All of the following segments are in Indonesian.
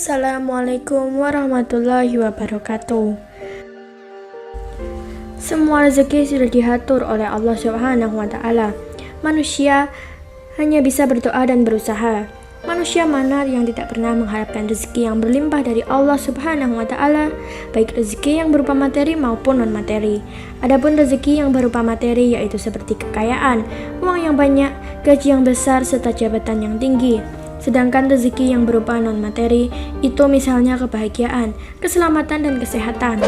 Assalamualaikum warahmatullahi wabarakatuh. Semua rezeki sudah diatur oleh Allah Subhanahu wa Ta'ala. Manusia hanya bisa berdoa dan berusaha. Manusia mana yang tidak pernah mengharapkan rezeki yang berlimpah dari Allah Subhanahu wa Ta'ala, baik rezeki yang berupa materi maupun non-materi. Adapun rezeki yang berupa materi yaitu seperti kekayaan, uang yang banyak, gaji yang besar serta jabatan yang tinggi. Sedangkan rezeki yang berupa non-materi itu misalnya kebahagiaan, keselamatan, dan kesehatan.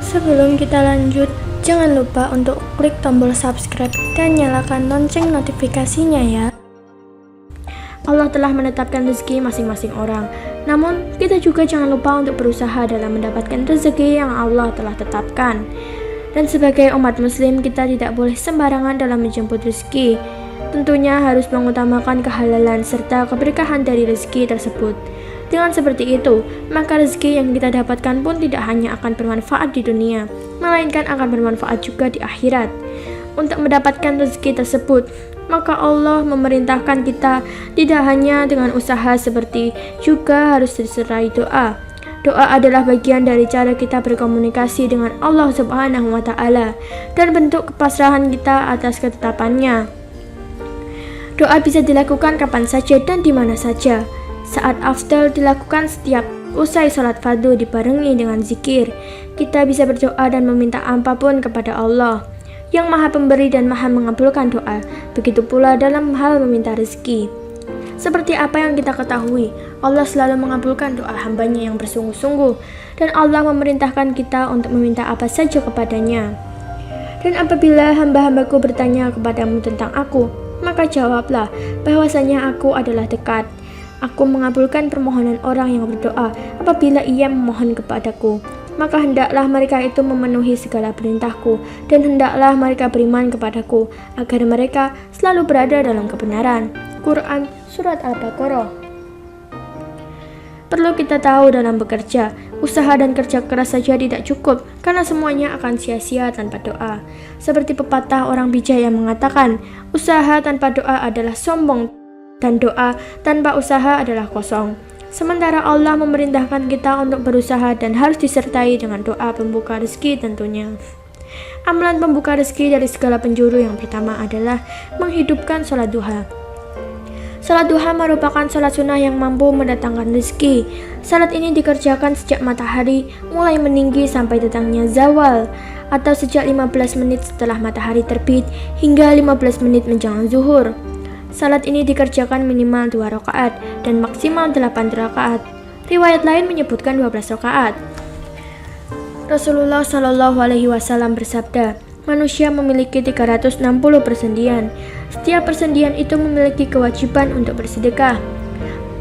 Sebelum kita lanjut, jangan lupa untuk klik tombol subscribe dan nyalakan lonceng notifikasinya ya. Allah telah menetapkan rezeki masing-masing orang. Namun, kita juga jangan lupa untuk berusaha dalam mendapatkan rezeki yang Allah telah tetapkan. Dan sebagai umat muslim, kita tidak boleh sembarangan dalam menjemput rezeki. Tentunya harus mengutamakan kehalalan serta keberkahan dari rezeki tersebut. Dengan seperti itu, maka rezeki yang kita dapatkan pun tidak hanya akan bermanfaat di dunia, melainkan akan bermanfaat juga di akhirat. Untuk mendapatkan rezeki tersebut, maka Allah memerintahkan kita tidak hanya dengan usaha seperti juga harus disertai doa. Doa adalah bagian dari cara kita berkomunikasi dengan Allah Subhanahu wa Ta'ala dan bentuk kepasrahan kita atas ketetapannya. Doa bisa dilakukan kapan saja dan di mana saja. Saat afdal dilakukan setiap usai salat fardu dibarengi dengan zikir. Kita bisa berdoa dan meminta apapun kepada Allah yang Maha Pemberi dan Maha mengabulkan doa. Begitu pula dalam hal meminta rezeki. Seperti apa yang kita ketahui, Allah selalu mengabulkan doa hambanya yang bersungguh-sungguh, dan Allah memerintahkan kita untuk meminta apa saja kepadanya. Dan apabila hamba-hambaku bertanya kepadamu tentang aku, maka jawablah bahwasanya aku adalah dekat. Aku mengabulkan permohonan orang yang berdoa apabila ia memohon kepadaku. Maka hendaklah mereka itu memenuhi segala perintahku, dan hendaklah mereka beriman kepadaku, agar mereka selalu berada dalam kebenaran. Quran Surat Al-Baqarah. Perlu kita tahu dalam bekerja, usaha dan kerja keras saja tidak cukup, karena semuanya akan sia-sia tanpa doa. Seperti pepatah orang bijak yang mengatakan, usaha tanpa doa adalah sombong, dan doa tanpa usaha adalah kosong. Sementara Allah memerintahkan kita untuk berusaha dan harus disertai dengan doa pembuka rezeki tentunya. Amalan pembuka rezeki dari segala penjuru yang pertama adalah menghidupkan sholat duha. Salat duha merupakan salat sunnah yang mampu mendatangkan rezeki. Salat ini dikerjakan sejak matahari mulai meninggi sampai datangnya zawal, atau sejak 15 menit setelah matahari terbit hingga 15 menit menjelang zuhur. Salat ini dikerjakan minimal 2 rakaat dan maksimal 8 rakaat. Riwayat lain menyebutkan 12 rakaat. Rasulullah Shallallahu Alaihi Wasallam bersabda, manusia memiliki 360 persendian. Setiap persendian itu memiliki kewajiban untuk bersedekah.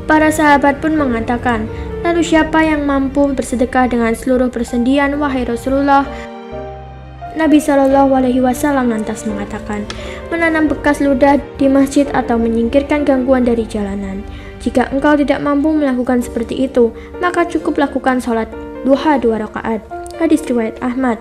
Para sahabat pun mengatakan, lalu siapa yang mampu bersedekah dengan seluruh persendian, wahai Rasulullah? Nabi Shallallahu Alaihi Wasallam lantas mengatakan, menanam bekas ludah di masjid atau menyingkirkan gangguan dari jalanan. Jika engkau tidak mampu melakukan seperti itu, maka cukup lakukan sholat duha 2 rakaat. Hadis riwayat Ahmad.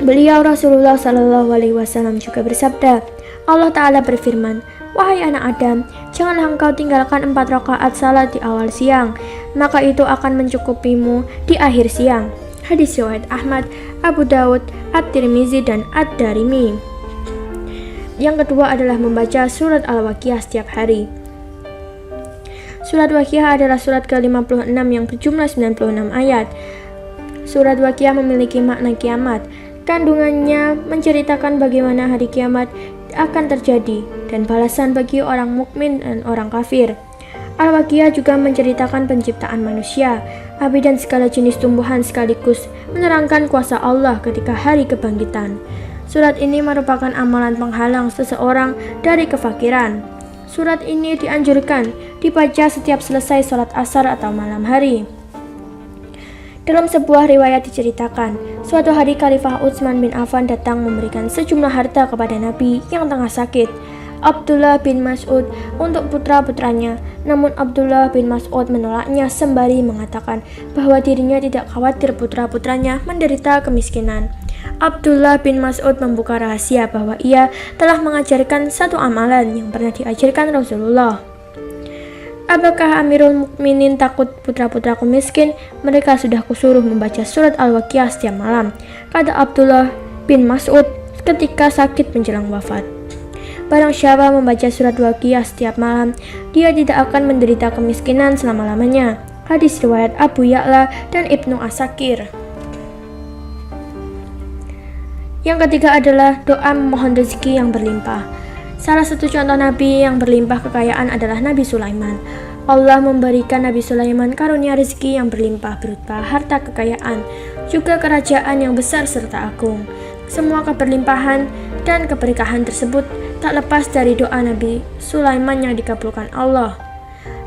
Beliau Rasulullah Shallallahu Alaihi Wasallam juga bersabda, Allah Ta'ala berfirman, wahai anak Adam, janganlah engkau tinggalkan 4 rakaat salat di awal siang, maka itu akan mencukupimu di akhir siang. Hadis riwayat Ahmad, Abu Daud, At-Tirmizi, dan Ad-Darimi. Yang kedua adalah membaca surat Al-Waqiah setiap hari. Surat Waqiah adalah surat ke-56 yang berjumlah 96 ayat. Surat Waqiah memiliki makna kiamat. Kandungannya menceritakan bagaimana hari kiamat akan terjadi dan balasan bagi orang mukmin dan orang kafir. Al-Waqiah juga menceritakan penciptaan manusia, api dan segala jenis tumbuhan sekaligus menerangkan kuasa Allah ketika hari kebangkitan. Surat ini merupakan amalan penghalang seseorang dari kefakiran. Surat ini dianjurkan dibaca setiap selesai sholat asar atau malam hari. Dalam sebuah riwayat diceritakan, suatu hari Khalifah Utsman bin Affan datang memberikan sejumlah harta kepada Nabi yang tengah sakit, Abdullah bin Mas'ud, untuk putra-putranya. Namun Abdullah bin Mas'ud menolaknya sembari mengatakan bahwa dirinya tidak khawatir putra-putranya menderita kemiskinan. Abdullah bin Mas'ud membuka rahasia bahwa ia telah mengajarkan satu amalan yang pernah diajarkan Rasulullah. Apakah Amirul Mukminin takut putra-putraku miskin? Mereka sudah kusuruh membaca surat Al-Waqiah setiap malam, kata Abdullah bin Mas'ud ketika sakit menjelang wafat. Barang siapa membaca surat Waqiah setiap malam, dia tidak akan menderita kemiskinan selama-lamanya. Hadis riwayat Abu Ya'la dan Ibnu Asakir. Yang ketiga adalah doa memohon rezeki yang berlimpah. Salah satu contoh Nabi yang berlimpah kekayaan adalah Nabi Sulaiman. Allah memberikan Nabi Sulaiman karunia rezeki yang berlimpah berupa harta kekayaan, juga kerajaan yang besar serta agung. Semua keberlimpahan dan keberkahan tersebut tak lepas dari doa Nabi Sulaiman yang dikabulkan Allah.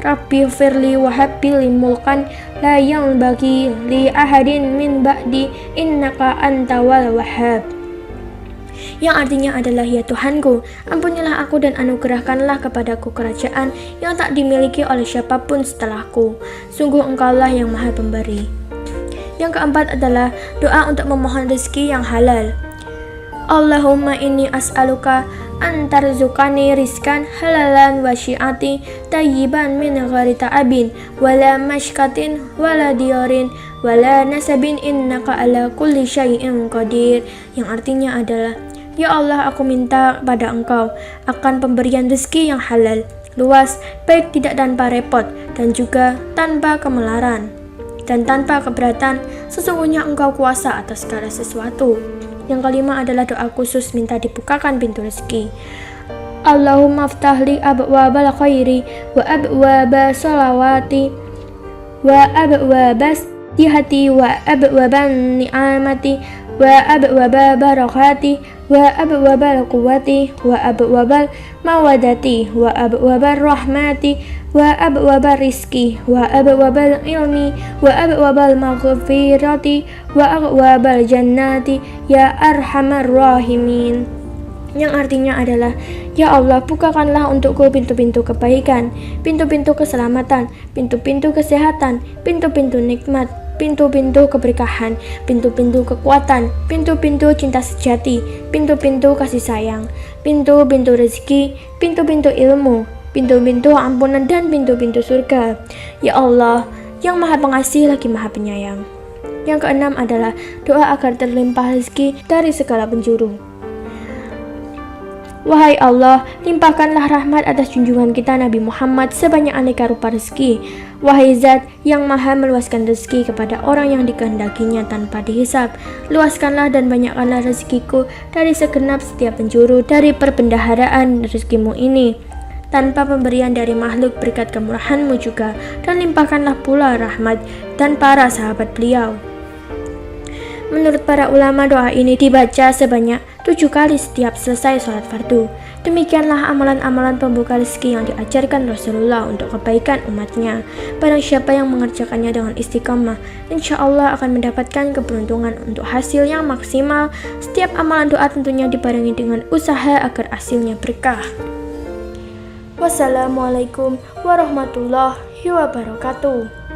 Rabbi firli wahabbi li mulkan la yang bagi li ahadin min ba'di innaka antawal wahhab. Yang artinya adalah, ya Tuhanku, ampunilah aku dan anugerahkanlah kepadaku kerajaan yang tak dimiliki oleh siapapun setelahku. Sungguh Engkaulah yang Maha Pemberi. Yang keempat adalah doa untuk memohon rezeki yang halal. Allahumma inni as'aluka antarzukani rizkan halalan wa syi'ati tayyiban min ghairi ta'abin wala mashkatin wala diyarin wala nasabin innaka ala kulli syai'in qadir. Yang artinya adalah, ya Allah, aku minta pada Engkau akan pemberian rezeki yang halal, luas, baik tidak tanpa repot, dan juga tanpa kemelaran, dan tanpa keberatan. Sesungguhnya Engkau kuasa atas segala sesuatu. Yang kelima adalah doa khusus minta dibukakan pintu rezeki. Allahumma aftahli abwabal khairi wa abwaba salawati wa abwabas tihati wa abwaban ni'amati wa abwaba barakati wa abwabal quwwati wa abwabal mawadati wa abwabal rahmati wa abwabal rizki wa abwabal ilmi wa abwabal maghfirati wa abwabal jannati ya arhamar rahimin. Yang artinya adalah, ya Allah, bukakanlah untukku pintu-pintu kebaikan, pintu-pintu keselamatan, pintu-pintu kesehatan, pintu-pintu nikmat, pintu-pintu keberkahan, pintu-pintu kekuatan, pintu-pintu cinta sejati, pintu-pintu kasih sayang, pintu-pintu rezeki, pintu-pintu ilmu, pintu-pintu ampunan, dan pintu-pintu surga. Ya Allah, yang Maha Pengasih lagi Maha Penyayang. Yang keenam adalah doa agar terlimpah rezeki dari segala penjuru. Wahai Allah, limpahkanlah rahmat atas junjungan kita Nabi Muhammad sebanyak aneka rupa rezeki. Wahai Zat yang Maha meluaskan rezeki kepada orang yang dikehendakinya tanpa dihisab, luaskanlah dan banyakkanlah rezekiku dari segenap setiap penjuru dari perbendaharaan rezekimu ini, tanpa pemberian dari makhluk berkat kemurahanmu juga, dan limpahkanlah pula rahmat dan para sahabat beliau. Menurut para ulama, doa ini dibaca sebanyak 7 kali setiap selesai sholat fardu. Demikianlah amalan-amalan pembuka rezeki yang diajarkan Rasulullah untuk kebaikan umatnya. Barang siapa yang mengerjakannya dengan istiqamah, insya Allah akan mendapatkan keberuntungan untuk hasil yang maksimal. Setiap amalan doa tentunya dibarengi dengan usaha agar hasilnya berkah. Wassalamualaikum warahmatullahi wabarakatuh.